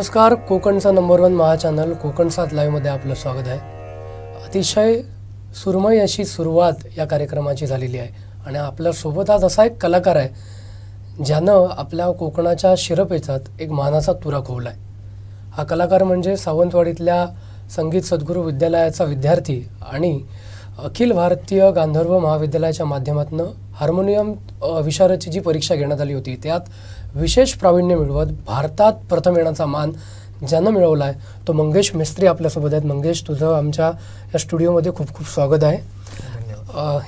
नमस्कार, कोकणचा नंबर 1 महा चॅनल कोकण 7 लाईव्हमध्ये आपलं स्वागत आहे. अतिशय सुरमई अशी सुरुवात या कार्यक्रमाची झालेली आहे आणि आपल्यासोबत आज असा एक कलाकार आहे ज्यानं आपल्या कोकणाच्या शिरपेचात एक मानाचा तुरा खोवला आहे. हा कलाकार म्हणजे सावंतवाडीतल्या संगीत सद्गुरू विद्यालयाचा विद्यार्थी आणि अखिल भारतीय गांधर्व महाविद्यालयाच्या माध्यमातून हार्मोनियम विशारदची जी परीक्षा घेण्यात आली होती त्यात विशेष प्रावीण्य मिळवत भारतात प्रथम येण्याचा मान ज्यानं मिळवला आहे तो मंगेश मिस्त्री आपल्यासोबत आहेत. मंगेश, तुझं आमच्या या स्टुडिओमध्ये खूप खूप स्वागत आहे.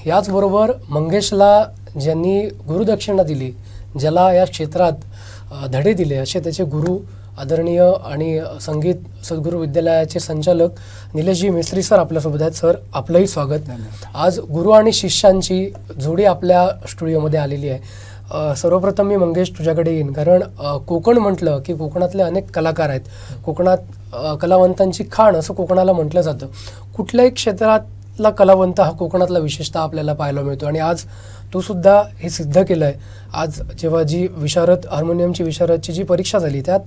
याचबरोबर मंगेशला ज्यांनी गुरुदक्षिणा दिली, ज्याला या क्षेत्रात धडे दिले असे त्याचे गुरु आदरणीय आणि संगीत सद्गुरू विद्यालयाचे संचालक निलेशजी मिस्त्री सर आपल्यासोबत आहेत. सर, आपलंही स्वागत. आज गुरु आणि शिष्यांची जोडी आपल्या स्टुडिओमध्ये आलेली आहे. सर्वप्रथम मी मंगेश तुझ्याकडे येईन, कारण कोकण म्हटलं की कोकणातले अनेक कलाकार आहेत. कोकणात कलावंतांची खाण असं कोकणाला म्हटलं जातं. कुठल्याही क्षेत्रातला कलावंत हा कोकणातला विशेषतः आपल्याला पाहायला मिळतो आणि आज तू सुद्धा हे सिद्ध केलं आहे. आज जेव्हा जी विशारद हार्मोनियमची विशारदची जी परीक्षा झाली त्यात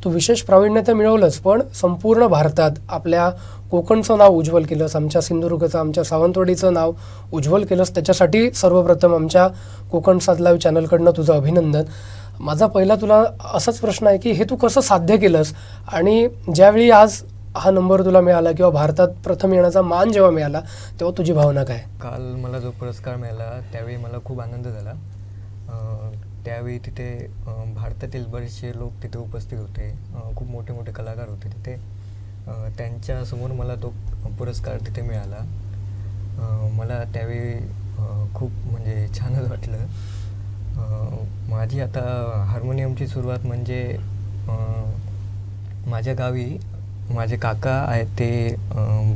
तू विशेष प्रावीण्य तर मिळवलंच, पण संपूर्ण भारतात आपल्या कोकणचं नाव उज्ज्वल केलंस, आमच्या सिंधुदुर्गचं, आमच्या सावंतवाडीचं नाव उज्ज्वल केलंस. त्याच्यासाठी सर्वप्रथम आमच्या कोकण 7 लाईव्ह चॅनलकडनं तुझं अभिनंदन. माझा पहिला तुला असाच प्रश्न आहे की हे तू कसं साध्य केलंस आणि ज्यावेळी आज हा नंबर तुला मिळाला किंवा भारतात प्रथम येण्याचा मान जेव्हा मिळाला तेव्हा तुझी भावना काय? काल मला जो पुरस्कार मिळाला त्यावेळी मला खूप आनंद झाला. त्यावेळी तिथे भारतातील बरेचसे लोक तिथे उपस्थित होते, खूप मोठे मोठे कलाकार होते तिथे. त्यांच्यासमोर मला तो पुरस्कार तिथे मिळाला. मला त्यावेळी खूप म्हणजे छानच वाटलं. माझी आता हार्मोनियमची सुरुवात म्हणजे माझ्या गावी माझे काका आहेत, ते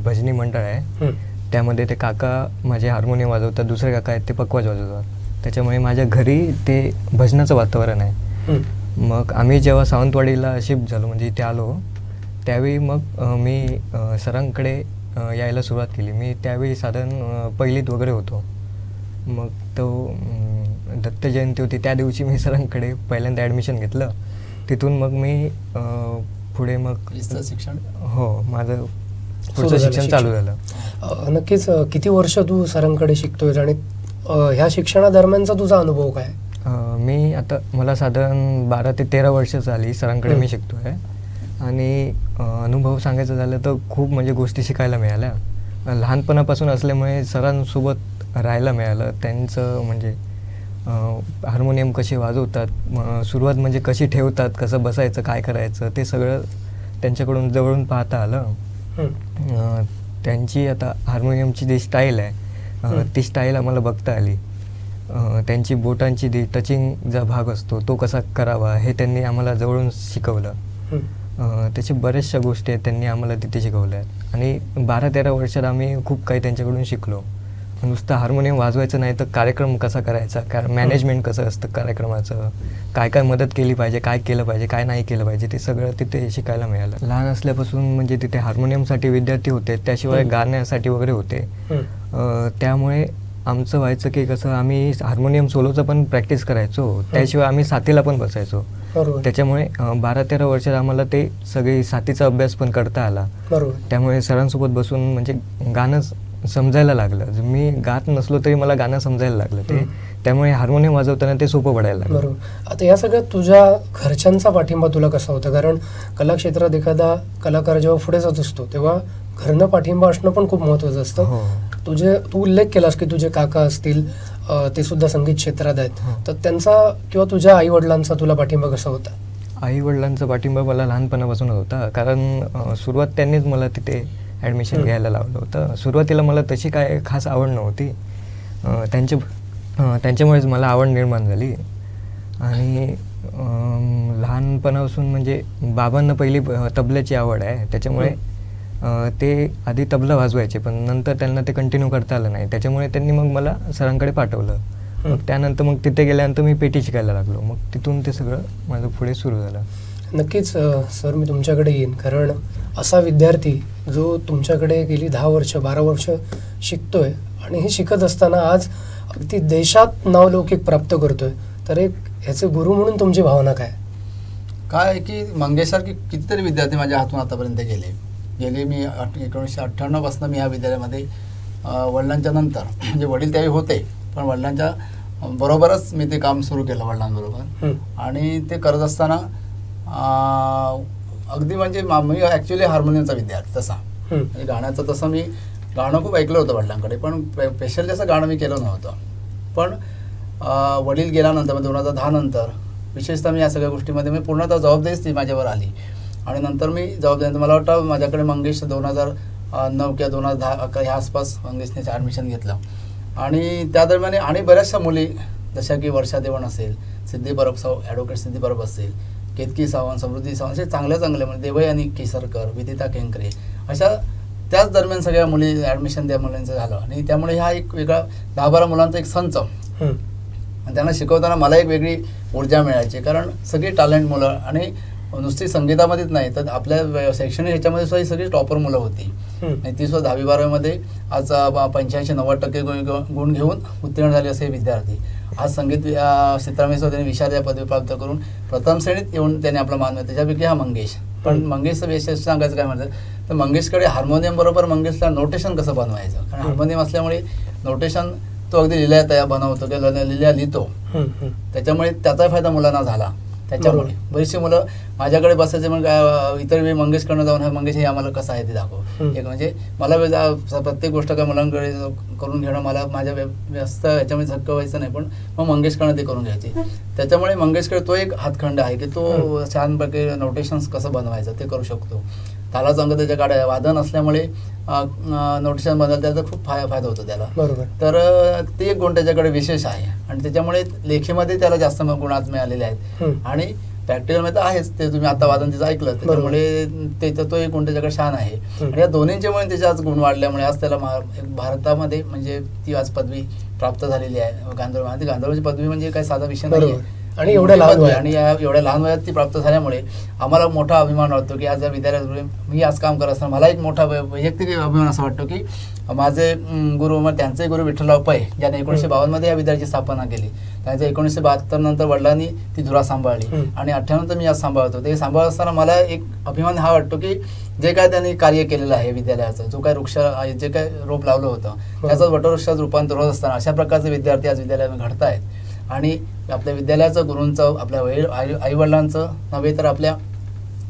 भजनी मंडळ आहे, त्यामध्ये ते काका माझे हार्मोनियम वाजवतात, दुसरे काका आहेत ते पखवाज वाजवतात. त्याच्यामुळे माझ्या घरी ते भजनाचं वातावरण आहे. मग आम्ही जेव्हा सावंतवाडीला शिफ्ट झालो, म्हणजे इथे आलो, त्यावेळी मग मी सरांकडे यायला सुरुवात केली. मी त्यावेळी साधारण पहिलीत वगैरे होतो. मग तो दत्त जयंती होती त्या दिवशी मी सरांकडे पहिल्यांदा ॲडमिशन घेतलं. तिथून मग मी पुढे मग शिक्षण माझं पुढचं शिक्षण चालू झालं. नक्कीच. किती वर्ष तू सरांकडे शिकतोय आणि ह्या शिक्षणादरम्यानचा तुझा अनुभव काय? मी आता मला साधारण 12 ते 13 वर्ष झाली सरांकडे मी शिकतोय आणि अनुभव सांगायचं झालं तर खूप म्हणजे गोष्टी शिकायला मिळाल्या. लहानपणापासून असल्यामुळे सरांसोबत राहायला मिळालं. त्यांचं म्हणजे हार्मोनियम कसे वाजवतात, सुरुवात म्हणजे कशी ठेवतात, कसं बसायचं, काय करायचं, ते सगळं त्यांच्याकडून जवळून पाहता आलं. त्यांची आता हार्मोनियमची जी स्टाईल आहे ती स्टाईल आम्हाला बघता आली. त्यांची बोटांची जी टचिंगचा भाग असतो तो कसा करावा हे त्यांनी आम्हाला जवळून शिकवलं. त्याची बऱ्याचशा गोष्टी आहेत त्यांनी आम्हाला तिथे शिकवल्या आहेत आणि 12-13 वर्षात आम्ही खूप काही त्यांच्याकडून शिकलो. नुसतं हार्मोनियम वाजवायचं नाही तर कार्यक्रम कसा करायचा, मॅनेजमेंट कसं असतं कार्यक्रमाचं, काय काय मदत केली पाहिजे, काय केलं पाहिजे, काय नाही केलं पाहिजे, ते सगळं तिथे शिकायला मिळालं. लहान असल्यापासून म्हणजे तिथे हार्मोनियमसाठी विद्यार्थी होते, त्याशिवाय गाण्यासाठी वगैरे होते. त्यामुळे आमचं व्हायचं की कसं आम्ही हार्मोनियम सोलोचं पण प्रॅक्टिस करायचो, त्याशिवाय आम्ही साथीला पण बसायचो. त्याच्यामुळे 12-13 वर्षात आम्हाला ते सगळी साथीचा अभ्यास पण करता आला. त्यामुळे सरांसोबत बसून म्हणजे गाणं समजायला लागलं. मी गात नसलो तरी मला गाणं समजायला लागलं ते. त्यामुळे हार्मोनियम वाजवताना ते सोपं पडायला लागलं. बरोबर. आता या सगळ्यात तुझ्या घरच्यांचा पाठिंबा तुला कसा होता? कारण कलाक्षेत्रात एखादा कलाकार जेव्हा पुढे जात असतो तेव्हा घरनं पाठिंबा असणं पण खूप महत्त्वाचं असतं. तू उल्लेख केलास की तुझे काका असतील, ते सुद्धा संगीत क्षेत्रात आहेत, तर त्यांचा किंवा तुझ्या आई वडिलांचा तुला पाठिंबा कसा होता? आई वडिलांचा पाठिंबा मला लहानपणापासून होता, कारण सुरुवात त्यांनीच मला तिथे ॲडमिशन घ्यायला लावलं होतं. सुरुवातीला मला तशी काय खास आवड नव्हती, त्यांच्यामुळेच मला आवड निर्माण झाली. आणि लहानपणापासून म्हणजे बाबांना पहिली तबल्याची आवड आहे, त्याच्यामुळे ते आधी तबला वाजवायचे, पण नंतर त्यांना ते कंटिन्यू करता आलं नाही. त्याच्यामुळे त्यांनी मग मला सरांकडे पाठवलं. त्यानंतर मग तिथे गेल्यानंतर मी पेटी शिकायला लागलो. मग तिथून ते सगळं माझं पुढे सुरू झालं. नक्कीच सर, मी तुमच्याकडे येईन, कारण असा विद्यार्थी जो तुमच्याकडे गेली 10 वर्ष 12 वर्ष शिकतोय आणि हे शिकत असताना आज अगदी देशात नावलौकिक प्राप्त करतोय, तर एक ह्याचे गुरु म्हणून तुमची भावना काय? काय आहे की मंगेशसारखे कितीतरी विद्यार्थी माझ्या हातून आतापर्यंत गेले मी 1998 पासून मी ह्या विद्यालयामध्ये वडिलांच्या नंतर म्हणजे वडील त्यावेळी होते पण वडिलांच्या बरोबरच मी ते काम सुरू केलं वडिलांबरोबर. आणि ते करत असताना अगदी म्हणजे मी ॲक्च्युली हार्मोनियमचा विद्यार्थी तसा म्हणजे गाण्याचं तसं मी गाणं खूप ऐकलं होतं वडिलांकडे पण स्पेशल जसं गाणं मी केलं नव्हतं. पण वडील गेल्यानंतर मग 2010 नंतर विशेषतः मी या सगळ्या गोष्टीमध्ये मी पूर्णतः जबाबदारीच ती माझ्यावर आली. आणि नंतर मी जबाबदारी मला वाटतं माझ्याकडे मंगेश 2009 किंवा 2010-11 ह्या आसपास मंगेशने ॲडमिशन घेतलं. आणि त्या दरम्यान आणि बऱ्याचशा मुली जशा की वर्षा देवण असेल, सिद्धी परब ॲडव्होकेट सिद्धी परब असेल, केतकी सावंत, समृद्धी सावंत असे चांगले म्हणजे देवयानी केसरकर, विदिता केंकरे अशा त्याच दरम्यान सगळ्या मुली ॲडमिशन त्या मुलांचं झालं. आणि त्यामुळे हा एक वेगळा 10-12 मुलांचा एक संच आणि त्यांना शिकवताना मला एक वेगळी ऊर्जा मिळायची कारण सगळी टॅलेंट मुलं आणि नुसती संगीतामध्येच नाही तर आपल्या शैक्षणिक ह्याच्यामध्ये सुद्धा ही सगळी टॉपर मुलं होती. आणि ती सुद्धा 10वी-12वीमध्ये आज 85-90% गुण घेऊन उत्तीर्ण झाले असे विद्यार्थी आज संगीत क्षेत्रामध्ये सुद्धा त्यांनी विशारद पदवी प्राप्त करून प्रथम श्रेणीत येऊन त्यांनी आपला मान मिळवला. त्याच्यापैकी हा मंगेश. पण मंगेशचं विशेष सांगायचं काय म्हणतात तर मंगेशकडे हार्मोनियम बरोबर मंगेशला नोटेशन कसं बनवायचं कारण हार्मोनियम असल्यामुळे नोटेशन तो अगदी लिहिल्या तयार बनवतो किंवा लिहिल्या लिहितो त्याच्यामुळे त्याचा फायदा मुलांना झाला. त्याच्यामुळे बरीचशी मुलं माझ्याकडे बसायचे मग इतर वेळी मंगेशकडनं जाऊन हा मंगेश हे आम्हाला कसं आहे ते दाखव. एक म्हणजे मला प्रत्येक गोष्ट काय मुलांकडे करून घेणं मला माझ्या व्यस्त ह्याच्यामध्ये हक्क व्हायचं नाही पण मग मंगेशकडनं ते करून घ्यायचे. त्याच्यामुळे मंगेशकडे तो एक हातखंड आहे की तो छानपैकी नोटेशन्स कसं बनवायचं ते करू शकतो. ताला चांगलं त्याच्याकडे वादन असल्यामुळे नोटेशन बनवायला त्याचा खूप फायदा होतो त्याला. तर ते एक गुण त्याच्याकडे विशेष आहे आणि त्याच्यामुळे लेखीमध्ये त्याला जास्त गुण आज मिळालेले आहेत. आणि प्रॅक्टिकलमध्ये तर आहेच ते तुम्ही आता वादन तिचं ऐकलं त्याच्यामुळे त्याचा तो एक गुण त्याच्याकडे छान आहे. आणि या दोन्हींच्यामुळे त्याचे आज गुण वाढल्यामुळे आज त्याला भारतामध्ये म्हणजे ती आज पदवी प्राप्त झालेली आहे. गांधर्वाची पदवी म्हणजे काही साधा विषय नाही आहे आणि एवढ्या लहान वयात ती प्राप्त झाल्यामुळे आम्हाला मोठा अभिमान वाटतो की आज या विद्यालयात मी आज काम करत असताना मला एक मोठा वैयक्तिक अभिमान असा वाटतो की माझे गुरु मग त्यांचे गुरु विठ्ठलराव पै ज्याने 1952 या विद्यालयाची स्थापना केली. त्यांच्या 1972 नंतर वडिलांनी ती धुरा सांभाळली आणि 98 नंतर मी आज सांभाळतो. ते सांभाळत असताना मला एक अभिमान हा वाटतो की जे काय त्यांनी कार्य केलेलं आहे विद्यालयाचं जो काय वृक्ष जे काय रोप लावलं होतं त्याचं वटवृक्षात रूपांतर होत असताना अशा प्रकारचे विद्यार्थी आज विद्यालयात घडत आहेत. आणि आपल्या विद्यालयाचं गुरूंचं आपल्या आईवडिलांचं नव्हे तर आपल्या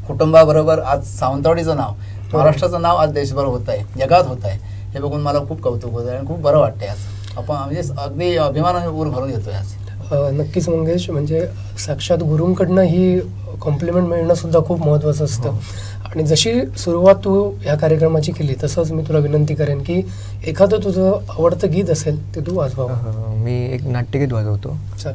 कुटुंबाबरोबर आज सावंतवाडीचं नाव महाराष्ट्राचं नाव आज देशभर होत आहे जगात होत आहे हे बघून मला खूप कौतुक होतं आणि खूप बरं वाटतंय आज आपण म्हणजे अगदी अभिमानाने ऊर भरून येतोय आज. नक्कीच मंगेश म्हणजे साक्षात गुरूंकडनं ही कॉम्प्लिमेंट मिळणं सुद्धा खूप महत्त्वाचं असतं. आणि जशी सुरुवात तू ह्या कार्यक्रमाची केली तसंच मी तुला विनंती करेन की एखादं तुझं आवडतं गीत असेल ते तू वाजवावं. मी एक नाट्यगीत वाजवतो. चल.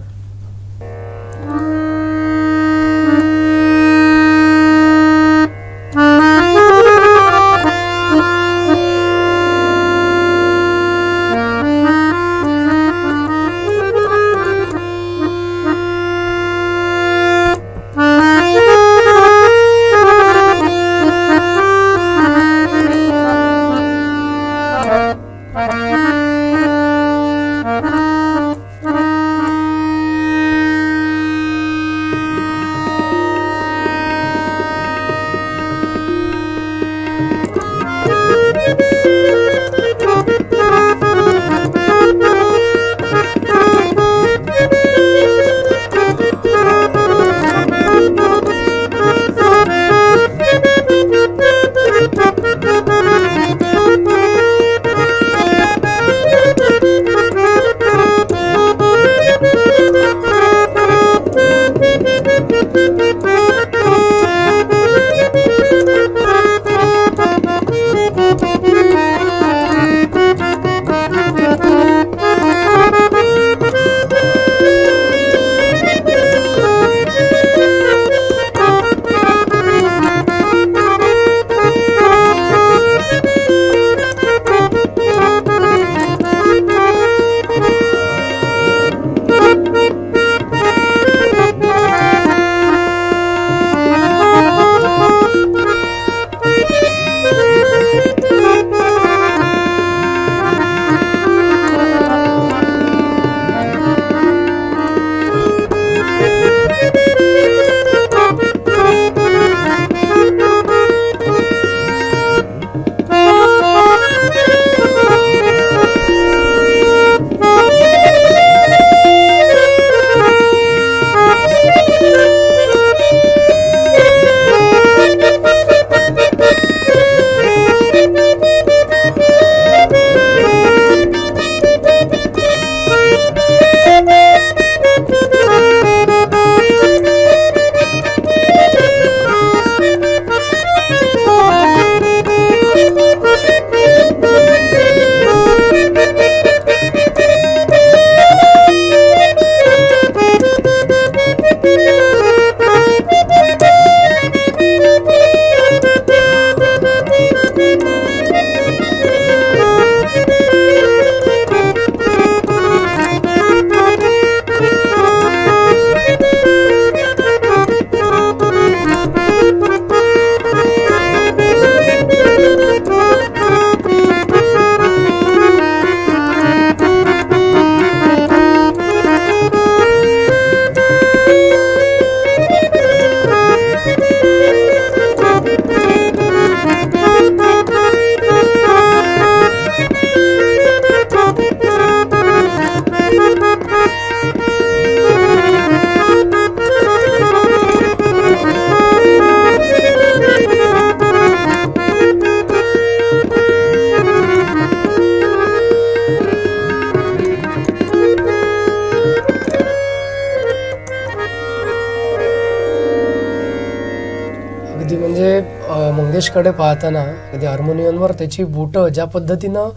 मंगेशकडे पाहताना कधी हार्मोनियमवर त्याची बोटं ज्या पद्धतीनं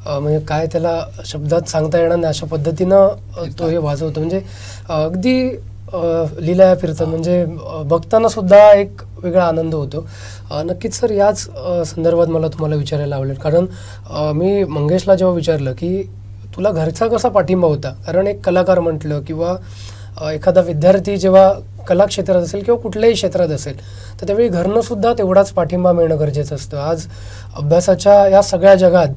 म्हणजे काय त्याला शब्दात सांगता येणार नाही अशा पद्धतीनं तो हे वाजवतो, म्हणजे अगदी लीला फिरतात, म्हणजे बघताना सुद्धा एक वेगळा आनंद होतो. नक्कीच सर, याच संदर्भात मला तुम्हाला विचारायला आवडेल, कारण मी मंगेशला जेव्हा विचारलं की तुला घरचा कसा पाठिंबा होता, कारण एक कलाकार म्हटलं किंवा एखादा विद्यार्थी जेव्हा कला क्षेत्रात असेल किंवा कुठल्याही क्षेत्रात असेल तर त्यावेळी घरनं सुद्धा तेवढाच पाठिंबा मिळणं गरजेचं असतं. आज अभ्यासाच्या या सगळ्या जगात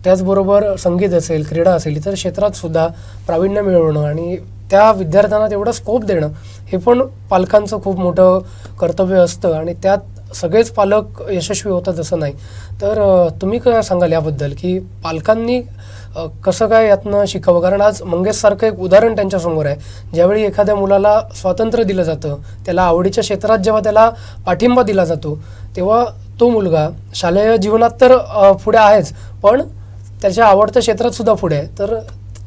त्याचबरोबर संगीत असेल, क्रीडा असेल, इतर क्षेत्रात सुद्धा प्रावीण्य मिळवणं आणि त्या विद्यार्थ्यांना तेवढा स्कोप देणं हे पण पालकांचं खूप मोठं कर्तव्य असतं आणि त्यात सगळेच पालक यशस्वी होतात असं नाही. तर तुम्ही काय सांगाल याबद्दल की पालकांनी कसं काय यातनं शिकावं, कारण आज मंगेशसारखं एक उदाहरण त्यांच्यासमोर आहे. ज्यावेळी एखाद्या मुलाला स्वातंत्र्य दिलं जातं, त्याला आवडीच्या क्षेत्रात जेव्हा त्याला पाठिंबा दिला जातो, तेव्हा तो मुलगा शालेय जीवनात तर पुढे आहेच, पण त्याच्या आवडत्या क्षेत्रात सुद्धा पुढे आहे. तर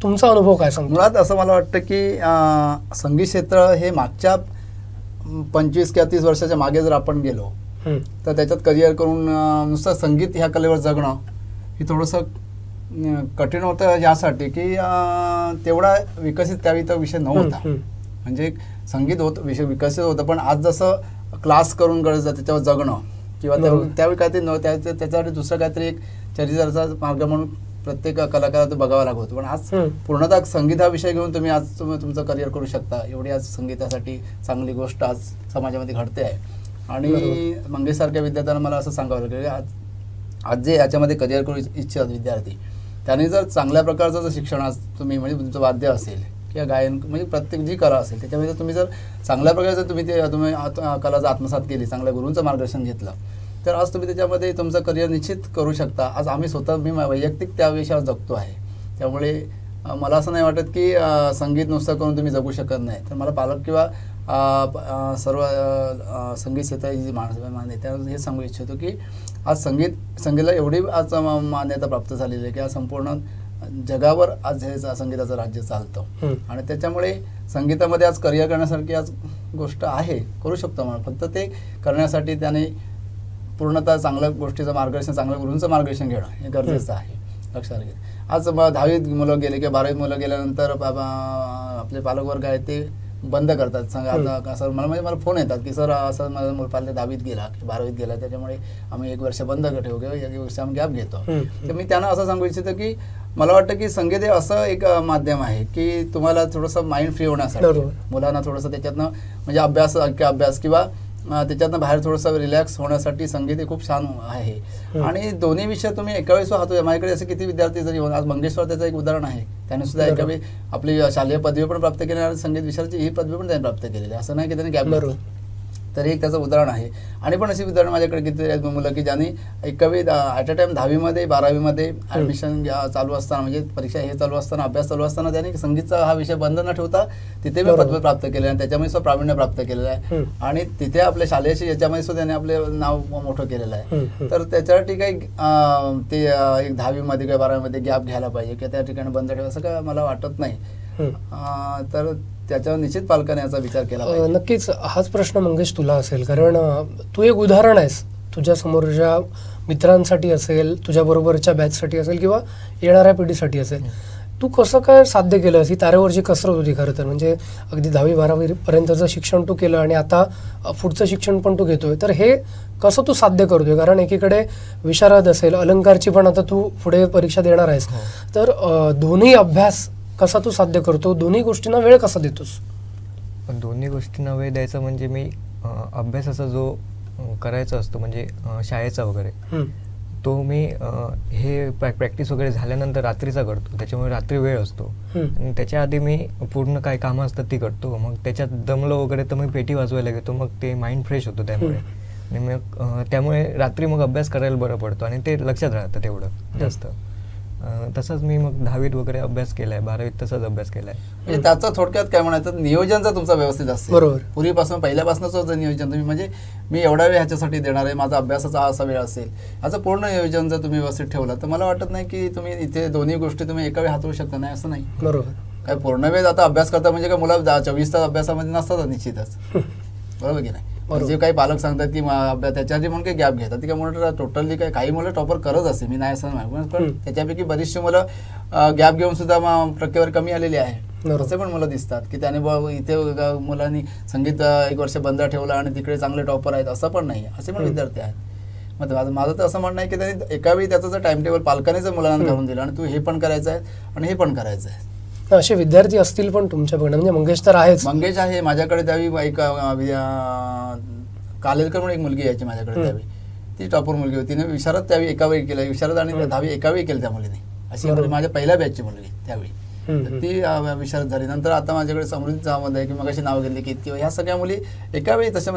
तुमचा अनुभव काय सांगतो? मुळात असं मला वाटतं की संगीत क्षेत्र हे मागच्या 25 किंवा 30 वर्षाच्या मागे जर आपण गेलो तर त्याच्यात करिअर करून नुसतं संगीत ह्या कलेवर जगणं हे थोडंसं कठीण होतं, यासाठी की तेवढा विकसित त्यावेळी तो विषय नव्हता. म्हणजे संगीत विषय विकसित होतं, पण आज जसं क्लास करून गरज त्याच्यावर जगणं किंवा त्यावेळी काहीतरी त्याच्यासाठी दुसरं काहीतरी एक चरित्राचा मार्ग म्हणून प्रत्येक कलाकाराला बघावा लागत होतं. पण आज पूर्णतः संगीत हा विषय घेऊन तुम्ही आज तुमचं करिअर करू शकता. एवढी आज संगीतासाठी चांगली गोष्ट आज समाजामध्ये घडते आहे. आणि मंगेशसारख्या विद्यार्थ्यांना मला असं सांगावं लागेल की आज जे याच्यामध्ये करिअर करू इच्छितात विद्यार्थी, त्यांनी जर चांगल्या प्रकारचं जर शिक्षण आज तुम्ही म्हणजे तुमचं वाद्य असेल किंवा गायन म्हणजे प्रत्येक जी कला असेल त्याच्यामध्ये तुम्ही जर चांगल्या प्रकारे जर तुम्ही कलाचा आत्मसात केली, चांगल्या गुरूंचं मार्गदर्शन घेतलं, तर आज तुम्ही त्याच्यामध्ये तुमचं करिअर निश्चित करू शकता. आज आम्ही स्वतः मी वैयक्तिक त्या विषयावर जगतो आहे. त्यामुळे मला असं नाही वाटत की संगीत नुसतं करून तुम्ही जगू शकत नाही. तर मला पालक किंवा सर्व संगीत क्षेत्राची जी माणसं त्यांना हे सांगू इच्छितो की आज संगीताला एवढी आज मान्यता प्राप्त झालेली आहे की आज संपूर्ण जगावर आज हे संगीताचं राज्य चालतं. आणि त्याच्यामुळे संगीतामध्ये आज करिअर करण्यासारखी आज गोष्ट आहे, करू शकतो आपण. फक्त ते करण्यासाठी त्याने पूर्णतः चांगल्या गोष्टीचं मार्गदर्शन, चांगल्या गुरूंचं मार्गदर्शन घेणं हे गरजेचं आहे. लक्षात घे, आज 10वीत मुलं गेले किंवा 12वीत मुलं गेल्यानंतर आपले पालकवर्ग आहे ते बंद करतात. सांगा आता सर मला फोन येतात की सर असं माझा मुलगा 10वीत गेला की 12वीत गेला, त्याच्यामुळे आम्ही 1 वर्ष बंद ठेवू किंवा 1 वर्ष आम्ही गॅप घेतो. तर मी त्यांना असं सांगू इच्छितो की मला वाटतं की संगीत हे असं एक माध्यम आहे की तुम्हाला थोडंसं माइंड फ्री होण्यासाठी, मुलांना थोडंसं त्याच्यातनं म्हणजे अभ्यास किंवा त्याच्यातनं बाहेर थोडंसं रिलॅक्स होण्यासाठी संगीत हे खूप छान आहे. आणि दोन्ही विषय तुम्ही एका वेळेस हातो. माझ्याकडे असे किती विद्यार्थी जरी आज मंगेशवर त्याचं एक उदाहरण आहे, त्याने सुद्धा एका वेळी आपली शालेय पदवी पण प्राप्त केली आणि संगीत विषयाची ही पदवी पण त्यांनी प्राप्त केलेली आहे. असं नाही की त्यांनी गॅप घेतला. तर एक त्याचं उदाहरण आहे. आणि पण अशी उदाहरण माझ्याकडे किती आहेत मुलं की ज्यांनी एका वेळी ॲट अ टाइम 10वीमध्ये 12वीमध्ये ॲडमिशन चालू असताना म्हणजे परीक्षा हे चालू असताना अभ्यास चालू असताना त्यांनी संगीतचा हा विषय बंद न ठेवता तिथे मी पदवी प्राप्त केले आणि त्याच्यामध्ये सुद्धा प्रावीण्य प्राप्त केलेलं आहे. आणि तिथे आपल्या शालेय याच्यामध्ये सुद्धा त्यांनी आपले नाव मोठं केलेलं आहे. तर त्याच्यासाठी काही ते एक 10वीमध्ये किंवा 12वीमध्ये गॅप घ्यायला पाहिजे किंवा त्या ठिकाणी बंद ठेवा असं काय मला वाटत नाही. तर त्याच्यावर निश्चित पालकांनी याचा विचार केला पाहिजे. नक्कीच हाच प्रश्न मंगेश तुला असेल, कारण तू एक उदाहरण आहेस. तुझ्या समोरच्या मित्रांसाठी असेल, तुझ्या बरोबरच्या बॅचसाठी असेल किंवा येणाऱ्या पिढीसाठी असेल, तू कसं काय साध्य केलं? ही तारेवरची कसरत होती खरं तर. म्हणजे अगदी 10वी-12वी पर्यंतचं शिक्षण तू केलं आणि आता पुढचं शिक्षण पण तू घेतोय. तर हे कसं तू साध्य करतोय? कारण एकीकडे विशारद असेल, अलंकारची पण आता तू पुढे परीक्षा देणार आहेस. तर दोन्ही अभ्यास कसा तू साध्य करतो? दोन्ही गोष्टींना वेळ कसा देतोस? दोन्ही गोष्टींना वेळ द्यायचा म्हणजे मी अभ्यासाचा जो करायचा असतो म्हणजे शाळेचा वगैरे तो मी हे प्रॅक्टिस वगैरे झाल्यानंतर रात्रीचा करतो. त्याच्यामुळे रात्री वेळ असतो आणि त्याच्या आधी मी पूर्ण काय कामं असतात ती करतो. मग त्याच्यात दमलो वगैरे तर मी पेटी वाजवायला घेतो. मग ते माइंड फ्रेश होतो त्यामुळे. आणि मग त्यामुळे रात्री मग अभ्यास करायला बरं पडतो आणि ते लक्षात राहतं तेवढं जास्त. तसंच मी मग 10वीत वगैरे अभ्यास केलाय, 12वीत तसाच अभ्यास केलाय. म्हणजे त्याचं थोडक्यात काय म्हणायचं, नियोजन जर तुमचं व्यवस्थित असेल, बरोबर, पूर्वीपासून पहिल्यापासूनच जर नियोजन तुम्ही म्हणजे मी एवढा वेळ ह्याच्यासाठी देणार आहे, माझा अभ्यासाचा असा वेळ असेल, याचं पूर्ण नियोजन जर तुम्ही व्यवस्थित ठेवलं तर मला वाटत नाही की तुम्ही इथे दोन्ही गोष्टी तुम्ही एका वेळी हातवू शकता. नाही असं नाही. बरोबर. काय पूर्ण वेळ आता अभ्यास करता म्हणजे काय मुलं 24 तास अभ्यासामध्ये नसतात निश्चितच, बरोबर की नाही. जे काही पालक सांगतात की त्याच्यासाठी म्हणून काही गॅप घेतात ती काय म्हणून टोटली काही मुलं टॉपर करत असते, मी नाही असं नाही, पण त्याच्यापैकी बरीचशी मुलं गॅप घेऊन सुद्धा टक्केवारी कमी आलेली आहे असे पण मुलं दिसतात की त्याने इथे मुलांनी संगीत 1 वर्ष बंद ठेवलं आणि तिकडे चांगले टॉपर आहेत असं पण नाही, असे पण विद्यार्थी आहेत. मग माझं तर असं म्हणणं आहे की त्यांनी एका वेळी त्याचं जर टाइम टेबल पालकांनीच मुलांना घालून दिलं आणि तू हे पण करायचं आहे आणि हे पण करायचं आहे. असे विद्यार्थी असतील पण तुमच्याकडे, म्हणजे मंगेश तर आहेच. मंगेश आहे माझ्याकडे, त्यावेळी एक कालेलकर म्हणून एक मुलगी यायची माझ्याकडे त्यावेळी, ती टॉपर मुलगी होती. तिने विशारद त्यावेळी एका वेळी केलं, विशारद आणि 10वी एका वेळी केलं त्या मुलीने, अशी म्हणजे माझ्या पहिल्या बॅचची मुलगी त्यावेळी. ती विशारद झाली. नंतर आता माझ्याकडे समृद्धी सावंत आहे की मग अशी नाव घेतली की किंवा ह्या सगळ्या मुली एका वेळी तसे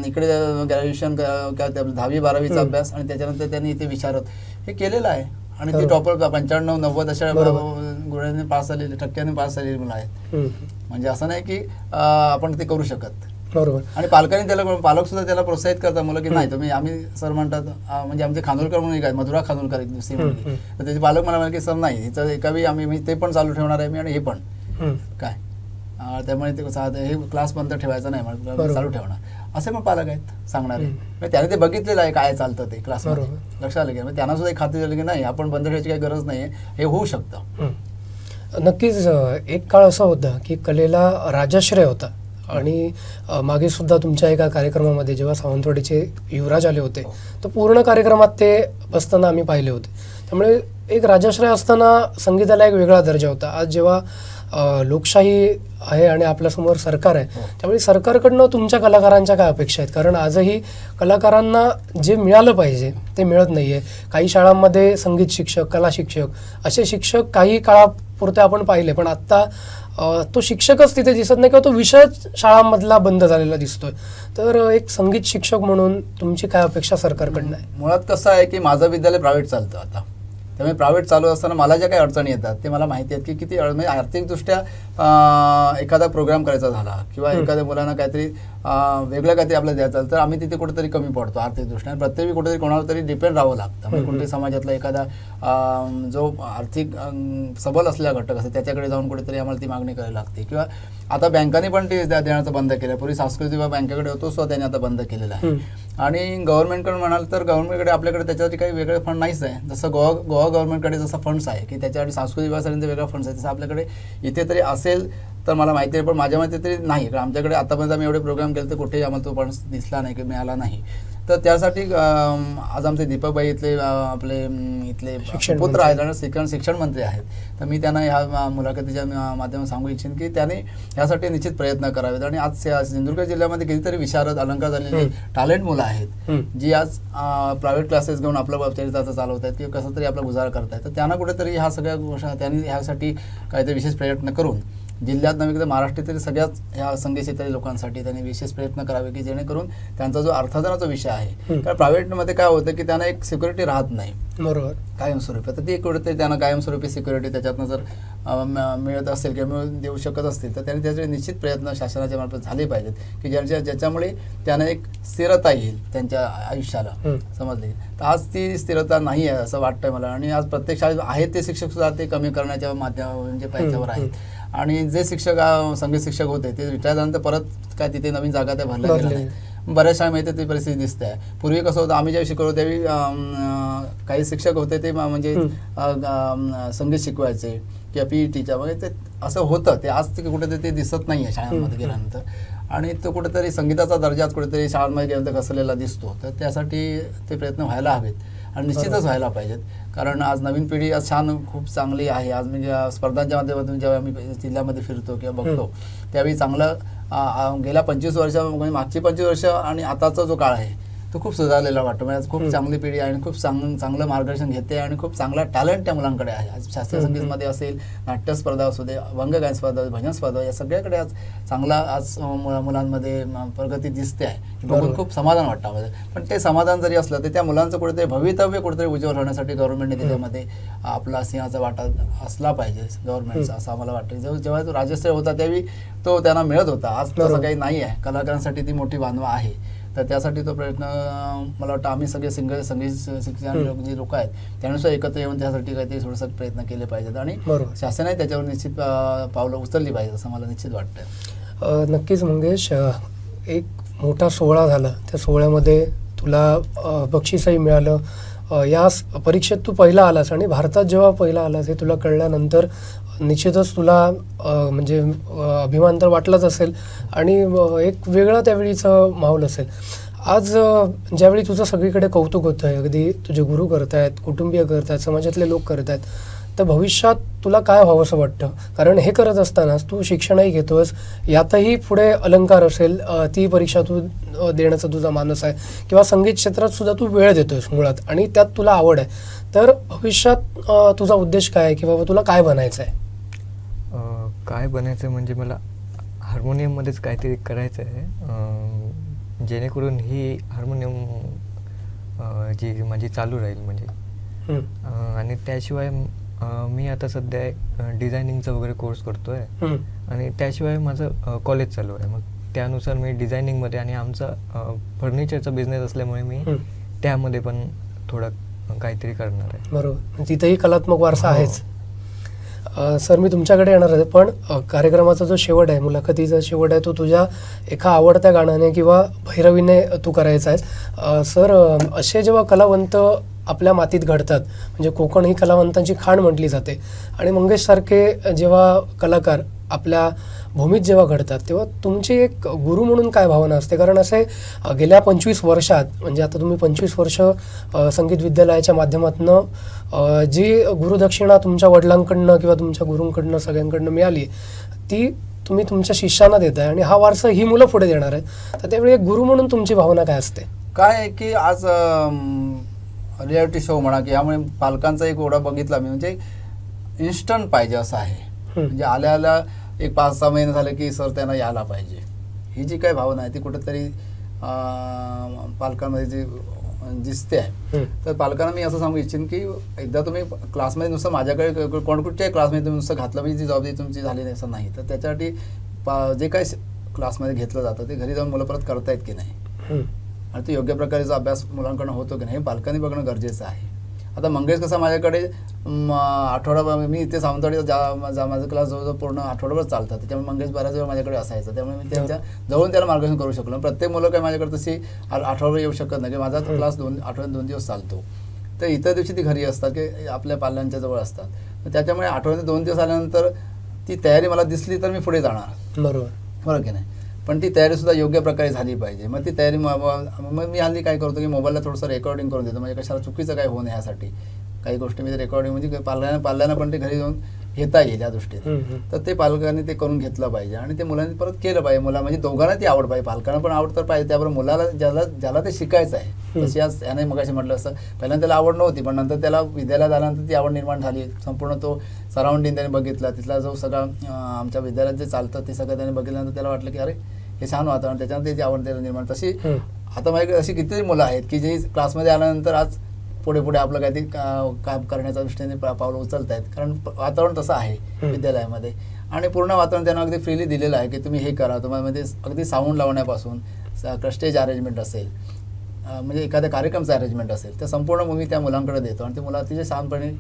इकडे ग्रॅज्युएशन 10वी 12वीचा अभ्यास आणि त्याच्यानंतर त्यांनी इथे विशारद हे केलेलं आहे आणि ती टॉपर 95-90 अशा गुणांनी पास झालेली, टक्क्याने पास झालेली मुलं आहेत. म्हणजे असं नाही की आपण ते करू शकत. बरोबर. आणि पालकांनी त्याला, पालक सुद्धा त्याला प्रोत्साहित करतात मुलं की नाही तुम्ही, आम्ही सर म्हणतात म्हणजे आमचे खानोलकर म्हणून काय मधुरा खानोलकर एक दुसरी मुलगी, तर त्याचे पालक मला म्हणाले की सर नाही हिचं एका वेळी आम्ही म्हणजे ते पण चालू ठेवणार आहे मी आणि हे पण काय, त्यामुळे ते हे क्लास बंद ठेवायचा नाही मला चालू ठेवणार असे पण पालक आहेत सांगणारे. त्याने ते बघितलेलं आहे काय चालतं ते क्लासमध्ये, लक्षात आलं की त्यांना सुद्धा एक खात्री झाली की नाही आपण बंद ठेवायची काही गरज नाही, हे होऊ शकतं. नक्कीच. एक काळ असा होता की कलेला राजाश्रय होता आणि मागे सुद्धा तुमच्या एका कार्यक्रमामध्ये जेव्हा सावंतवाडीचे युवराज आले होते तर पूर्ण कार्यक्रमात ते बसताना आम्ही पाहिले होते. त्यामुळे एक राजाश्रय असताना संगीताला एक वेगळा दर्जा होता. आज जेव्हा लोकशाही आहे आणि आपल्यासमोर सरकार आहे, त्यामुळे सरकारकडनं तुमच्या कलाकारांच्या काय अपेक्षा आहेत? कारण आजही कलाकारांना जे मिळालं पाहिजे ते मिळत नाही आहे. काही शाळांमध्ये संगीत शिक्षक, कला शिक्षक असे शिक्षक काही काळापुरते आपण पाहिले, पण आत्ता तो शिक्षकच तिथे दिसत नाही किंवा तो विषय शाळांमधला बंद झालेला दिसतोय. तर एक संगीत शिक्षक म्हणून तुमची काय अपेक्षा सरकारकडनं आहे? मुळात कसं आहे की माझं विद्यालय प्रायव्हेट चालतं आता, त्यामुळे प्रायव्हेट चालू असताना मला ज्या काही अडचणी येतात ते मला माहिती आहेत की किती म्हणजे आर्थिकदृष्ट्या एखादा प्रोग्राम करायचा झाला किंवा एखाद्या मुलांना काहीतरी वेगळं काहीतरी आपल्याला द्यायचं तर आम्ही तिथे कुठेतरी कमी पडतो आर्थिकदृष्ट्या. प्रत्येक कुठेतरी कोणाला तरी डिपेंड राहावं लागतं. म्हणजे कोणत्याही समाजातला एखादा जो आर्थिक सबल असलेला घटक असतो त्याच्याकडे जाऊन कुठेतरी आम्हाला ती मागणी करावी लागते. किंवा आता बँकांनी पण ते देण्याचं बंद केलं. पूर्वी सांस्कृतिक विभाग बँकेकडे होतो सो त्यांनी आता बंद केलेला आहे. आणि गव्हर्नमेंटकडे म्हणाल तर गव्हर्नमेंटकडे आपल्याकडे त्याच्यासाठी काही वेगळे फंड नाहीच आहे. जसं गोवा गव्हर्नमेंटकडे जसं फंड्स आहे की त्याच्यासाठी सांस्कृतिक विभागासाठी वेगळा फंड्स आहे, तसं आपल्याकडे इथे तरी असेल तर मला माहिती आहे, पण माझ्या माहिती तरी नाही. कारण आमच्याकडे आतापर्यंत आम्ही एवढे प्रोग्राम केले तर कुठेही आम्हाला तो फंड्स दिसला नाही की मिळाला नाही. तर त्यासाठी आज आमचे दीपकबाई इथले आपले इथले पुत्र आहेत आणि शिक्षण मंत्री आहेत. तर मी त्यांना ह्या मुलाखतीच्या माध्यमातून सांगू इच्छिन की त्याने ह्यासाठी निश्चित प्रयत्न करावेत. आणि आज सिंधुदुर्ग जिल्ह्यामध्ये कितीतरी विशारद अलंकार झालेली टॅलेंट मुलं आहेत जी आज प्रायव्हेट क्लासेस घेऊन आपलं चरित्राचं चालवत आहेत किंवा कसं तरी आपला गुजारा करतायत. तर त्यांना कुठेतरी ह्या सगळ्या गोष्टी त्यांनी ह्यासाठी काहीतरी विशेष प्रयत्न करून जिल्ह्यात नव्हे तर महाराष्ट्रातील सगळ्याच ह्या संगीत क्षेत्रातील लोकांसाठी त्यांनी विशेष प्रयत्न करावे की जेणेकरून त्यांचा जो अर्थार्जनाचा विषय आहे, कारण प्रायव्हेटमध्ये काय होतं की त्यांना एक सिक्युरिटी राहत नाही बरोबर कायमस्वरूपी. तर ती कुठेतरी त्यांना कायमस्वरूपी सिक्युरिटी त्याच्यातनं जर मिळत असेल किंवा मिळून देऊ शकत असतील तर त्यांनी त्याचे निश्चित प्रयत्न शासनाच्या मार्फत झाले पाहिजेत की ज्याच्यामुळे त्यांना एक स्थिरता येईल त्यांच्या आयुष्याला, समजले. तर आज ती स्थिरता नाही आहे असं वाटतंय मला. आणि आज प्रत्येक शाळेत आहेत ते शिक्षक सुद्धा ते कमी करण्याच्या म्हणजे पायथ्यावर आहेत. आणि जे शिक्षक संगीत शिक्षक होते ते रिटायर झाल्यानंतर परत काय तिथे नवीन जागा त्या भरल्या गेल्या नाहीत. बऱ्याच शाळेमध्ये ती परिस्थिती दिसते आहे. पूर्वी कसं होतं आम्ही जेव्हा शिकवतो त्यावेळी काही शिक्षक होते ते म्हणजे संगीत शिकवायचे किंवा PE वगैरे ते असं होतं. ते आज ते कुठेतरी ते दिसत नाही आहे शाळांमध्ये गेल्यानंतर. आणि तो कुठेतरी संगीताचा दर्जा कुठेतरी शाळांमध्ये गेल्यानंतर घसरलेला दिसतो. तर त्यासाठी ते प्रयत्न व्हायला हवेत आणि निश्चितच व्हायला पाहिजेत. कारण आज नवीन पिढी आज खूप चांगली आहे. आज म्हणजे स्पर्धांच्या माध्यमातून जेव्हा आम्ही जिल्ह्यामध्ये फिरतो किंवा बघतो त्यावेळी चांगलं गेल्या 25 वर्ष म्हणजे मागची 25 वर्ष आणि आताचा जो काळ आहे तो खूप सुधारलेला वाटतो. म्हणजे खूप चांगली पिढी आहे आणि खूप चांगलं मार्गदर्शन घेते आणि खूप चांगला टॅलेंट त्या मुलांकडे आहे. आज शास्त्रीय संगीतमध्ये असेल, नाट्य स्पर्धा असू दे, अभंगगायन स्पर्धा, भजन स्पर्धा, या सगळ्याकडे आज चांगला आज मुलांमध्ये प्रगती दिसते आहे. बघून खूप समाधान वाटतं. पण ते समाधान जरी असलं तर त्या मुलांचं कुठेतरी भवितव्य कुठेतरी उज्ज्वल होण्यासाठी गव्हर्नमेंटने त्याच्यामध्ये आपला सिंहाचा वाटा असला पाहिजे गव्हर्नमेंटचा, असं आम्हाला वाटतं. जेव्हा तो राजश्री होता त्यावेळी तो त्यांना मिळत होता. आज तसं काही नाही आहे. कलाकारांसाठी ती मोठी बांधवा आहे. तर त्यासाठी तो प्रयत्न मला वाटतं आम्ही सगळे संगीत शिक्षण जे लोक आहेत त्यानुसार एकत्र येऊन त्यासाठी काहीतरी थोडंसं प्रयत्न केले पाहिजेत आणि शासनाने त्याच्यावर निश्चित पावलं उचलली पाहिजेत असं मला निश्चित वाटतं. नक्कीच मंगेश, एक मोठा सोहळा झाला, त्या सोहळ्यामध्ये तुला बक्षीसही मिळालं. या परीक्षेत तू पहिला आलास आणि भारतात जेव्हा पहिला आलास हे तुला कळल्यानंतर निश्चितच तुला म्हणजे अभिमान तर वाटलाच असेल आणि एक वेगळा त्यावेळीचं माहोल असेल. आज ज्यावेळी तुझं सगळीकडे कौतुक होतं आहे, अगदी तुझे गुरु करत आहेत, कुटुंबीय करत आहेत, समाजातले लोक करत आहेत, तर भविष्यात तुला काय व्हावं असं वाटतं? कारण हे करत असतानाच तू शिक्षणही घेतोस, यातही पुढे अलंकार असेल, ती परीक्षा तू देण्याचा तुझा मानस आहे, किंवा संगीत क्षेत्रात सुद्धा तू वेळ देतोयस मुळात आणि त्यात तुला आवड आहे. तर भविष्यात तुझा उद्देश काय आहे, की बाबा तुला काय बनायचं आहे? काय बनायचं म्हणजे मला हार्मोनियममध्येच काहीतरी करायचं आहे, जेणेकरून ही हार्मोनियम जी माझी चालू राहील म्हणजे. आणि त्याशिवाय मी आता सध्या डिझायनिंगचा वगैरे कोर्स करतो आहे आणि त्याशिवाय माझं कॉलेज चालू आहे. मग त्यानुसार मी डिझायनिंगमध्ये आणि आमचा फर्निचरचा बिझनेस असल्यामुळे मी त्यामध्ये पण थोडं काहीतरी करणार आहे. बरोबर, तिथेही कलात्मक वारसा आहेच. सर, मी तुमच्याकडे येणार आहे, पण कार्यक्रमाचा जो शेवट आहे, मुलाखतीचा शेवट आहे, तो तुझ्या एका आवडत्या गाण्याने किंवा भैरवीने तू करायचा आहे. सर, असे जेव्हा कलावंत आपल्या मातीत घडतात, म्हणजे कोकण ही कलावंतांची खाण म्हटली जाते, आणि मंगेशसारखे जेव्हा कलाकार आपल्या भूमीत जेव्हा घडतात, तेव्हा तुमची एक गुरु म्हणून काय भावना असते? कारण असे गेल्या 25 वर्षात, म्हणजे आता तुम्ही 25 वर्ष संगीत विद्यालयाच्या माध्यमातून जी गुरुदक्षिणा तुमच्या वडिलांकडनं किंवा तुमच्या गुरूंकडनं सगळ्यांकडनं मिळाली, ती तुम्ही तुमच्या शिष्यांना देताय आणि हा वारसा ही मुलं पुढे देणार आहेत. तर त्यावेळी एक गुरु म्हणून तुमची भावना काय असते? काय आहे की आज रियालिटी शो म्हणा की यामुळे पालकांचा एक ओढा बघितला मी, म्हणजे इन्स्टंट पाहिजे असं आहे. म्हणजे आल्या आल्या एक 5-6 महिने झाले की सर त्यांना यायला पाहिजे, ही जी काही भावना आहे ती कुठेतरी पालकांमध्ये जी दिसते आहे. तर पालकांना मी असं सांगू इच्छिन की एकदा तुम्ही क्लासमध्ये नुसतं माझ्याकडे कोणकुठच्याही क्लासमध्ये तुम्ही नुसतं घातलं म्हणजे ती जबाबदारी तुमची झाली नाही असं नाही. तर त्याच्यासाठी जे काही क्लासमध्ये घेतलं जातं ते घरी जाऊन मुलं परत करतायत की नाही, आणि तो योग्य प्रकारचा अभ्यास मुलांकडनं होतो की नाही हे पालकांनी बघणं गरजेचं आहे. आता मंगेश कसा माझ्याकडे आठवडा, मी इथे सावंतवाडीचा माझा क्लास जवळजवळ पूर्ण आठवड्याभर चालतात, त्याच्यामुळे मंगेश बऱ्याच वेळ माझ्याकडे असायचा, त्यामुळे मी त्यांच्या जवळून त्याला मार्गदर्शन करू शकलो. प्रत्येक मुलं काही माझ्याकडे तशी आठवड्याभर येऊ शकत नाही, की माझा क्लास आठवड्यात 2 दिवस चालतो, तर इतर दिवशी ती घरी असतात की आपल्या पाल्यांच्या जवळ असतात. तर त्याच्यामुळे आठवड्यात 2 दिवस आल्यानंतर ती तयारी मला दिसली तर मी पुढे जाणार. बरोबर की नाही? पण ती तयारीसुद्धा योग्य प्रकारे झाली पाहिजे. मग ती तयारी मग मी हल्ली काय करतो की मोबाईलला थोडंसं रेकॉर्डिंग करून देतो, म्हणजे कशाला चुकीचं काय होऊ नये यासाठी. काही गोष्टी मी रेकॉर्डिंग म्हणजे पाल्यांना पण ते घरी जाऊन घेता येईल या दृष्टीने. तर ते पालकांनी ते करून घेतलं पाहिजे आणि ते मुलांनी परत केलं पाहिजे. म्हणजे दोघांना ती आवड पाहिजे, पालकांना पण आवड तर पाहिजे, त्याबरोबर मुलाला ज्याला ते शिकायचं आहे. तशी आज याने मगाशी म्हटलं असं, पहिल्यांदा त्याला आवड नव्हती, पण नंतर त्याला विद्यालयात आल्यानंतर ती आवड निर्माण झाली. संपूर्ण तो सराउंडिंग त्याने बघितला, तिथला जो सगळा आमच्या विद्यालयात जे चालतं ते सगळं त्याने बघितल्यानंतर त्याला वाटलं की अरे हे छान वातावरण, त्याच्यानंतर त्याची आवड त्याला निर्माण. तशी आता माझ्याकडे अशी कितीतरी मुलं आहेत की जे क्लासमध्ये आल्यानंतर आज पुढे पुढे आपलं काहीतरी काम करण्याच्या दृष्टीने पावलं उचलत आहेत, कारण वातावरण तसं आहे विद्यालयामध्ये. आणि पूर्ण वातावरण त्यांना अगदी फ्रीली दिलेलं आहे की तुम्ही हे करा. तुम्हाला अगदी साऊंड लावण्यापासून स्टेज अरेंजमेंट असेल, म्हणजे एखाद्या कार्यक्रमचं अरेंजमेंट असेल, तर संपूर्ण मी त्या मुलांकडे देतो आणि ते मुलं अतिशय छानपणे,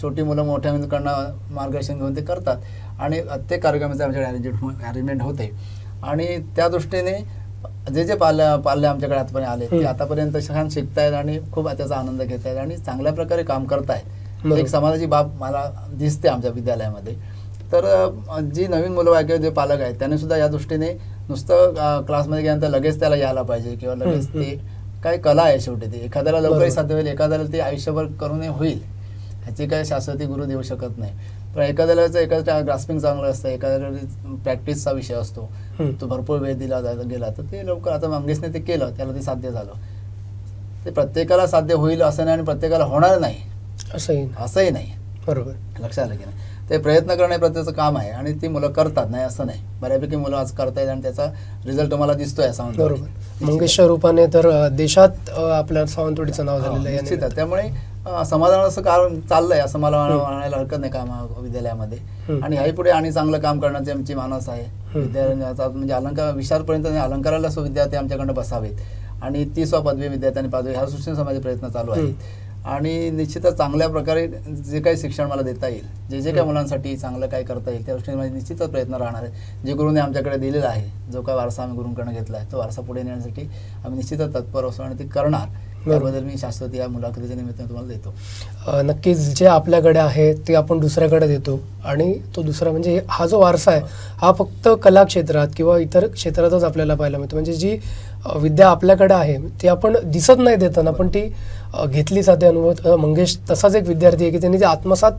छोटी मुलं मोठ्यांकडनं मार्गदर्शन घेऊन ते करतात आणि प्रत्येक कार्यक्रमाचं आमच्याकडे अरेंजमेंट होते. आणि त्या दृष्टीने जे पाल्य आमच्याकडे आतापर्यंत आले ते आतापर्यंत छान शिकतायत आणि खूप त्याचा आनंद घेत आहेत आणि चांगल्या प्रकारे काम करतायत. एक समाजाची बाब मला दिसते आमच्या विद्यालयामध्ये. तर जी नवीन मुलं आहे किंवा जे पालक आहेत त्यांनी सुद्धा या दृष्टीने नुसतं क्लासमध्ये गेल्यानंतर लगेच त्याला यायला पाहिजे किंवा लगेच ते काय कला आहे शेवटी, ते एखाद्याला लवकरही साध्य होईल, एखाद्याला ते आयुष्यभर करूनही होईल, ह्याची काही शाश्वती गुरु देऊ शकत नाही. पण एखाद्याला ग्रास्पिंग चांगलं असतं, एखाद्याकडे प्रॅक्टिसचा विषय असतो, तो भरपूर वेळ दिला गेला तर ते लवकर, आता मंगेशने ते केलं, त्याला ते साध्य झालं. ते प्रत्येकाला साध्य होईल असं नाही आणि प्रत्येकाला होणार नाही असंही नाही. बरोबर, लक्षात आलं की नाही? ते प्रयत्न करणं प्रत्येकाचं काम आहे आणि ती मुलं करतात, नाही असं नाही. बऱ्यापैकी मुलं आज करतायत आणि त्याचा रिझल्ट तुम्हाला दिसतोय सावंतवाडी. मंगेशच्या रूपाने तर देशात आपल्या सावंतवाडीचं नाव झालेलं आहे निश्चित. त्यामुळे समाधान असं काम चाललंय असं मला म्हणायला हरकत नाही काम विद्यालयामध्ये. आणि ह्याही पुढे आणि चांगलं काम करण्याची आमची मानस आहे विद्यालयाचा. म्हणजे अलंकार विशारपर्यंत अलंकाराला विद्यार्थी आमच्याकडनं बसावेत आणि 30वा पदवी विद्यार्थ्यांनी पाहावे ह्या दृष्टीने माझे प्रयत्न चालू आहेत. आणि निश्चितच चांगल्या प्रकारे जे काही शिक्षण मला देता येईल, जे काही मुलांसाठी चांगलं काय करता येईल त्या गोष्टी माझे निश्चितच प्रयत्न राहणार आहे. जे गुरुने आमच्याकडे दिलेला आहे, जो काय वारसा आम्ही गुरुंकडून घेतला आहे, तो वारसा पुढे नेण्यासाठी आम्ही निश्चितच तत्पर असतो आणि ते करणार. त्याबद्दल मी शाश्वती या मुलाखतीच्या निमित्ताने तुम्हाला देतो. नक्कीच जे आपल्याकडे आहे ते आपण दुसऱ्याकडे देतो आणि तो दुसरा म्हणजे हा जो वारसा आहे हा फक्त कला क्षेत्रात किंवा इतर क्षेत्रातच आपल्याला पाहायला मिळतो. म्हणजे जी विद्या आपल्याकडे आहे ती आपण दिसत नाही देताना पण ती घेतली जाते. अनुभव मंगेश तसाच एक विद्यार्थी आहे की त्यांनी ती आत्मसात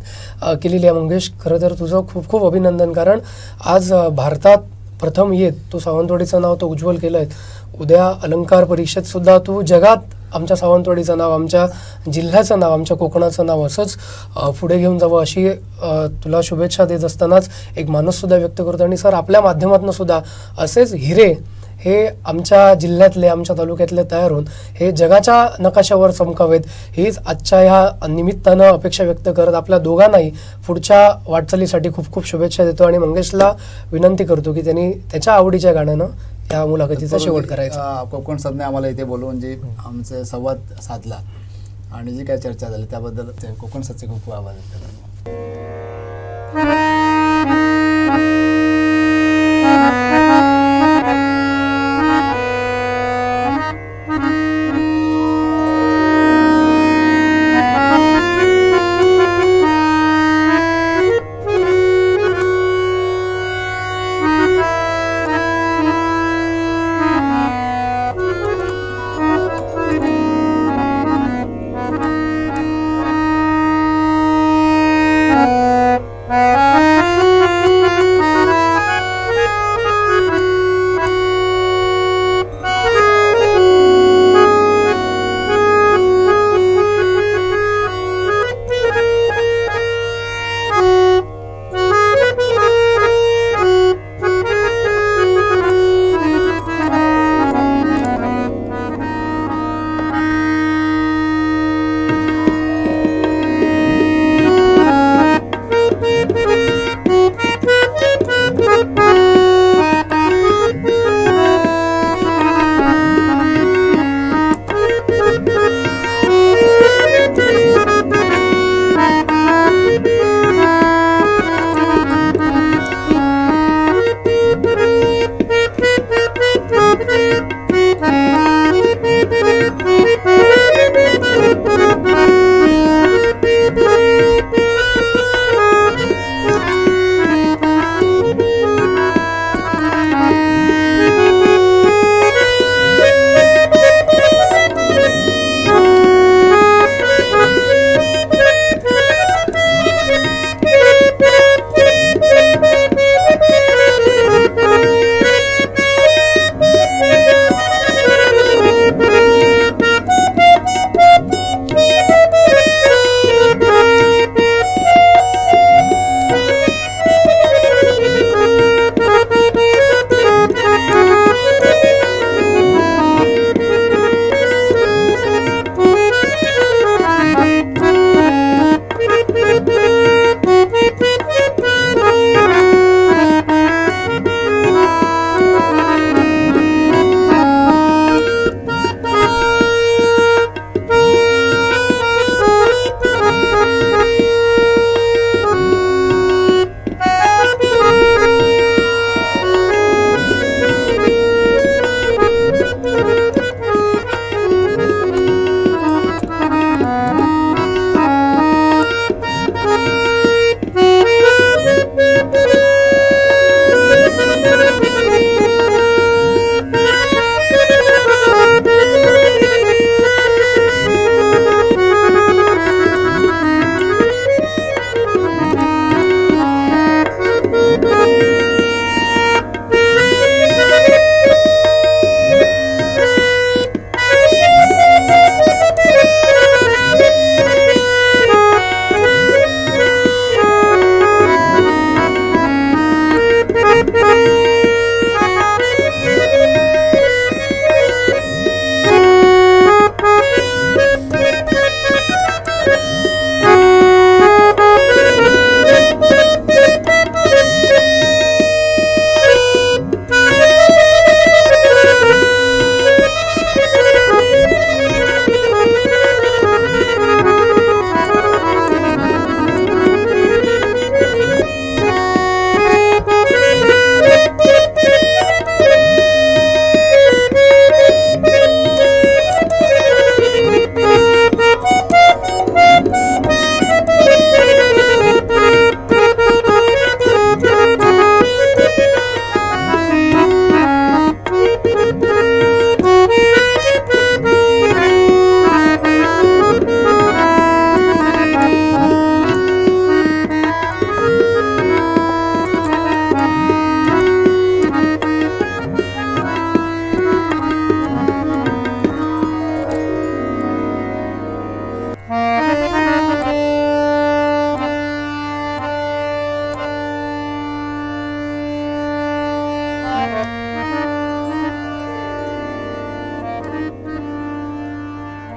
केलेली आहे. मंगेश, खरं तर तुझं खूप खूप अभिनंदन, कारण आज भारतात प्रथम येत तू सावंतवाडीचं नाव तो उज्ज्वल केलं आहे. उद्या अलंकार परीक्षेत सुद्धा तू जगात आमच्या सावंतवाडीचं नाव, आमच्या जिल्ह्याचं नाव, आमच्या कोकणाचं नाव असंच पुढे घेऊन जावं अशी तुला शुभेच्छा देत असतानाच एक मानससुद्धा व्यक्त करतो. आणि सर, आपल्या माध्यमातून सुद्धा असेच हिरे हे आमच्या जिल्ह्यातले, आमच्या तालुक्यातले तयार होऊन हे जगाच्या नकाशावर चमकावेत हीच आजच्या ह्या निमित्तानं अपेक्षा व्यक्त करत आपल्या दोघांनाही पुढच्या वाटचालीसाठी खूप खूप शुभेच्छा देतो. आणि मंगेशला विनंती करतो की त्यांनी त्याच्या आवडीच्या गाण्यानं या मुलाखतीचा शेवट करायचा. कोकण सदने आम्हाला इथे बोलवून जे आमचे संवाद साधला आणि जी काय चर्चा झाली त्याबद्दल कोकण सदचे खूप खूप आभार व्यक्त करतो.